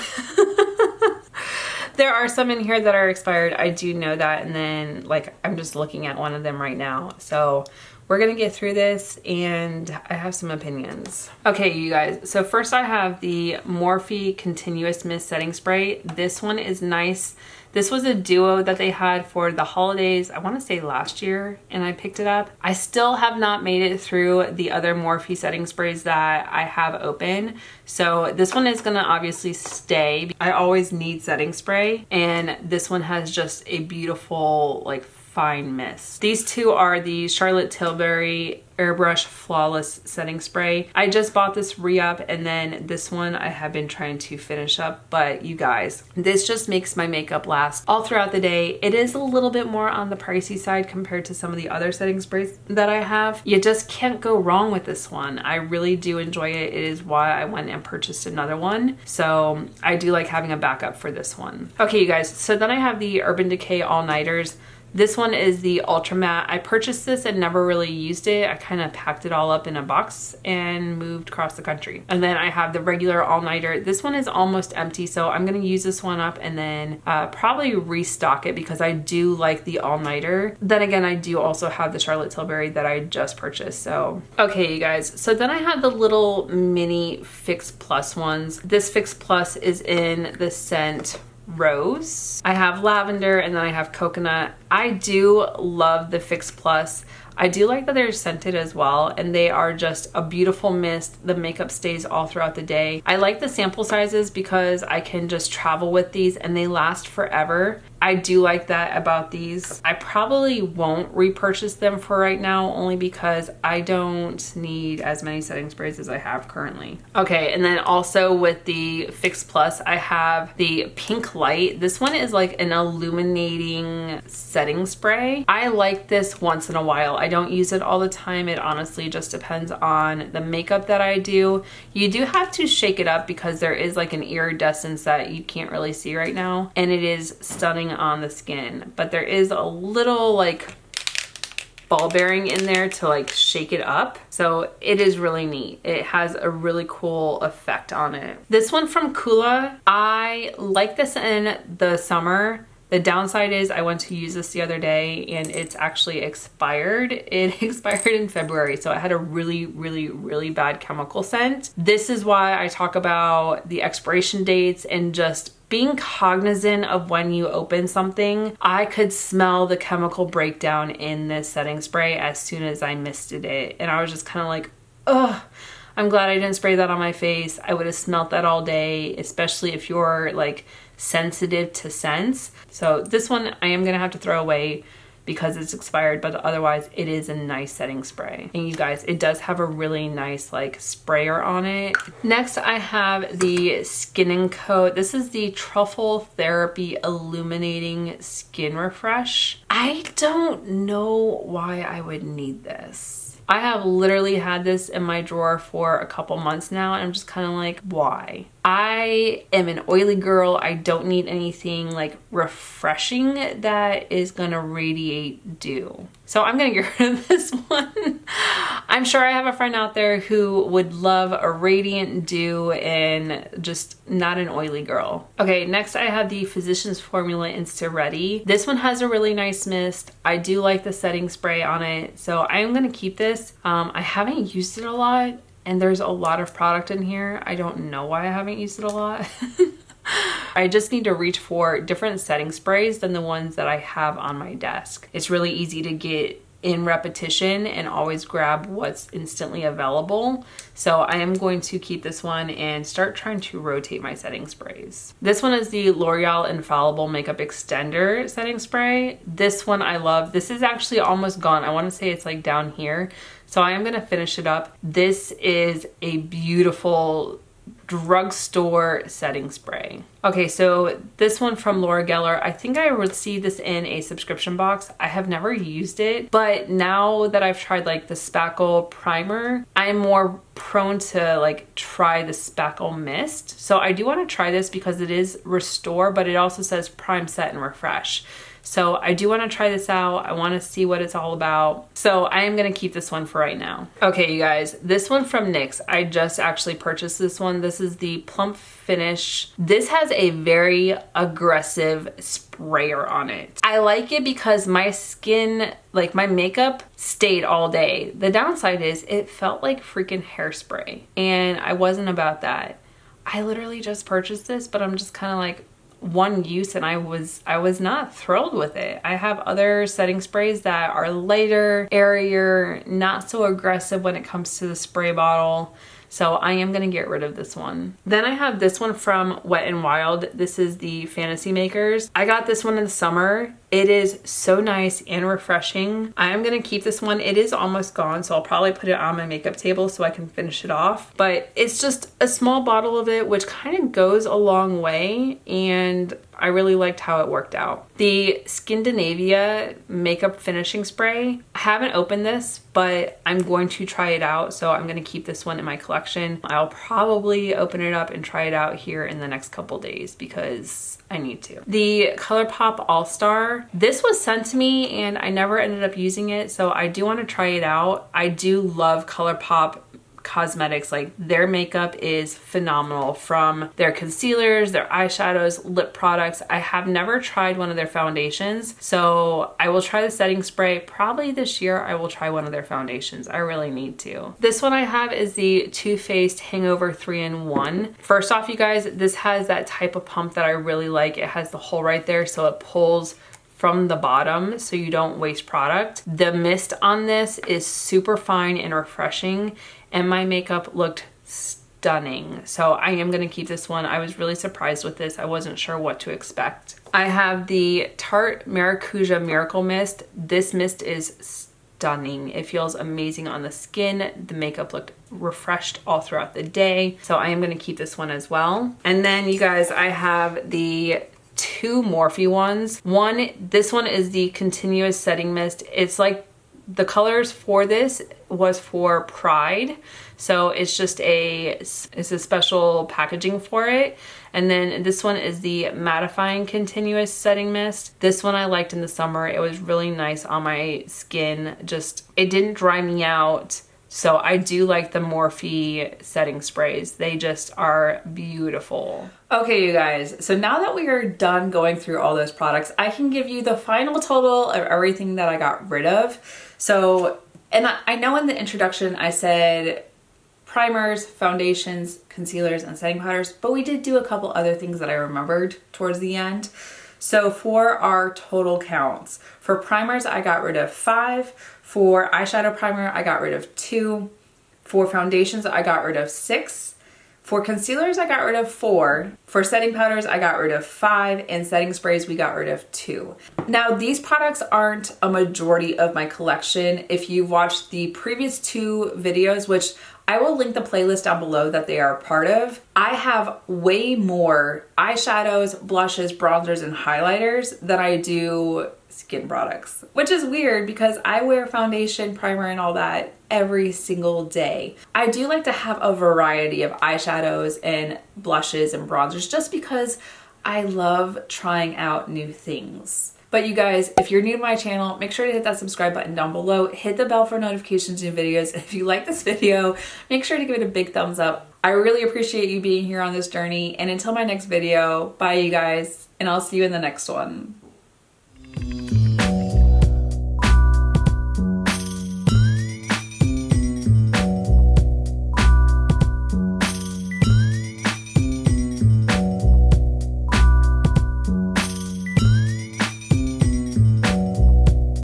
There are some in here that are expired, I do know that, and then like I'm just looking at one of them right now. So we're gonna get through this and I have some opinions. Okay, you guys, so first I have the Morphe Continuous Mist Setting Spray. This one is nice. This was a duo that they had for the holidays, I wanna say last year, and I picked it up. I still have not made it through the other Morphe setting sprays that I have open. So this one is gonna obviously stay. I always need setting spray, and this one has just a beautiful, like, fine mist. These two are the Charlotte Tilbury Airbrush Flawless Setting Spray. I just bought this re-up, and then this one I have been trying to finish up, but you guys, this just makes my makeup last all throughout the day. It is a little bit more on the pricey side compared to some of the other setting sprays that I have. You just can't go wrong with this one. I really do enjoy it. It is why I went and purchased another one. So I do like having a backup for this one. Okay, you guys, so then I have the Urban Decay All Nighters. This one is the Ultra Matte. I purchased this and never really used it. I kind of packed it all up in a box and moved across the country. And then I have the regular All Nighter. This one is almost empty, so I'm gonna use this one up and then probably restock it because I do like the All Nighter. Then again, I do also have the Charlotte Tilbury that I just purchased, so. Okay, you guys, so then I have the little mini Fix Plus ones. This Fix Plus is in the scent Rose. I have lavender and then I have coconut. I do love the Fix Plus. I do like that they're scented as well, and they are just a beautiful mist. The makeup stays all throughout the day. I like the sample sizes because I can just travel with these and they last forever. I do like that about these. I probably won't repurchase them for right now, only because I don't need as many setting sprays as I have currently. Okay, and then also with the Fix Plus, I have the Pink Light. This one is like an illuminating setting spray. I like this once in a while. I don't use it all the time. It honestly just depends on the makeup that I do. You do have to shake it up because there is like an iridescence that you can't really see right now, and it is stunning on the skin, but there is a little like ball bearing in there to like shake it up, so it is really neat. It has a really cool effect on it. This one from Kula, I like this in the summer. The downside is I went to use this the other day and it's actually expired. It expired in February, so it had a really bad chemical scent. This is why I talk about the expiration dates and just being cognizant of when you open something. I could smell the chemical breakdown in this setting spray as soon as I misted it, and I was just kind of like, ugh. I'm glad I didn't spray that on my face. I would have smelt that all day, especially if you're like sensitive to scents. So this one I am gonna have to throw away because it's expired, but otherwise it is a nice setting spray. And you guys, it does have a really nice like sprayer on it. Next I have the Skin & Co. This is the Truffle Therapy Illuminating Skin Refresh. I don't know why I would need this. I have literally had this in my drawer for a couple months now, and I'm just kind of like, why? I am an oily girl. I don't need anything like refreshing that is gonna radiate dew. So I'm gonna get rid of this one. I'm sure I have a friend out there who would love a radiant dew and just not an oily girl. Okay, next I have the Physicians Formula Insta Ready. This one has a really nice mist. I do like the setting spray on it, so I am gonna keep this. I haven't used it a lot, and there's a lot of product in here. I don't know why I haven't used it a lot. I just need to reach for different setting sprays than the ones that I have on my desk. It's really easy to get in repetition and always grab what's instantly available. So I am going to keep this one and start trying to rotate my setting sprays. This one is the L'Oreal Infallible Makeup Extender setting spray. This one I love. This is actually almost gone. I want to say it's like down here. So I am going to finish it up. This is a beautiful drugstore setting spray. Okay, so this one from Laura Geller, I think I received this in a subscription box. I have never used it, but now that I've tried like the Spackle primer, I'm more prone to like try the Spackle mist. So I do want to try this because it is restore, but it also says prime, set, and refresh. So I do want to try this out. I want to see what it's all about. So I am going to keep this one for right now. Okay, you guys, this one from NYX. I just actually purchased this one. This is the Plump Finish. This has a very aggressive sprayer on it. I like it because my skin, like my makeup stayed all day. The downside is it felt like freaking hairspray, and I wasn't about that. I literally just purchased this, but I'm just kind of like, one use, and I was not thrilled with it. I have other setting sprays that are lighter, airier, not so aggressive when it comes to the spray bottle. So I am gonna get rid of this one. Then I have this one from Wet n Wild. This is the Fantasy Makers. I got this one in the summer. It is so nice and refreshing. I am gonna keep this one. It is almost gone, so I'll probably put it on my makeup table so I can finish it off. But it's just a small bottle of it, which kind of goes a long way, and I really liked how it worked out. The Skindinavia Makeup Finishing Spray. I haven't opened this, but I'm going to try it out, so I'm gonna keep this one in my collection. I'll probably open it up and try it out here in the next couple days because I need to. The ColourPop All-Star. This was sent to me and I never ended up using it, so I do want to try it out. I do love ColourPop Cosmetics. Like, their makeup is phenomenal, from their concealers, their eyeshadows, lip products. I have never tried one of their foundations, so I will try the setting spray. Probably this year I will try one of their foundations. I really need to. This one I have is the Too Faced Hangover 3-in-1. First off, you guys, this has that type of pump that I really like. It has the hole right there, so it pulls from the bottom so you don't waste product. The mist on this is super fine and refreshing, and my makeup looked stunning. So I am gonna keep this one. I was really surprised with this. I wasn't sure what to expect. I have the Tarte Maracuja Miracle Mist. This mist is stunning. It feels amazing on the skin. The makeup looked refreshed all throughout the day. So I am gonna keep this one as well. And then you guys, I have the two Morphe ones. This one is the Continuous Setting Mist. It's like, the colors for this was for Pride, so it's a special packaging for it. And then this one is the Mattifying Continuous Setting Mist. This one I liked in the summer. It was really nice on my skin. Just, it didn't dry me out. So I do like the Morphe setting sprays. They just are beautiful. Okay, you guys, so now that we are done going through all those products, I can give you the final total of everything that I got rid of. So, and I know in the introduction I said primers, foundations, concealers, and setting powders, but we did do a couple other things that I remembered towards the end. So for our total counts, for primers, I got rid of 5. For eyeshadow primer, I got rid of 2. For foundations, I got rid of 6. For concealers, I got rid of 4. For setting powders, I got rid of 5. And setting sprays, we got rid of 2. Now, these products aren't a majority of my collection. If you've watched the previous 2 videos, which I will link the playlist down below that they are a part of, I have way more eyeshadows, blushes, bronzers, and highlighters than I do skin products, which is weird because I wear foundation, primer, and all that every single day. I do like to have a variety of eyeshadows and blushes and bronzers just because I love trying out new things. But you guys, if you're new to my channel, make sure to hit that subscribe button down below. Hit the bell for notifications and videos. If you like this video, make sure to give it a big thumbs up. I really appreciate you being here on this journey. And until my next video, bye you guys, and I'll see you in the next one.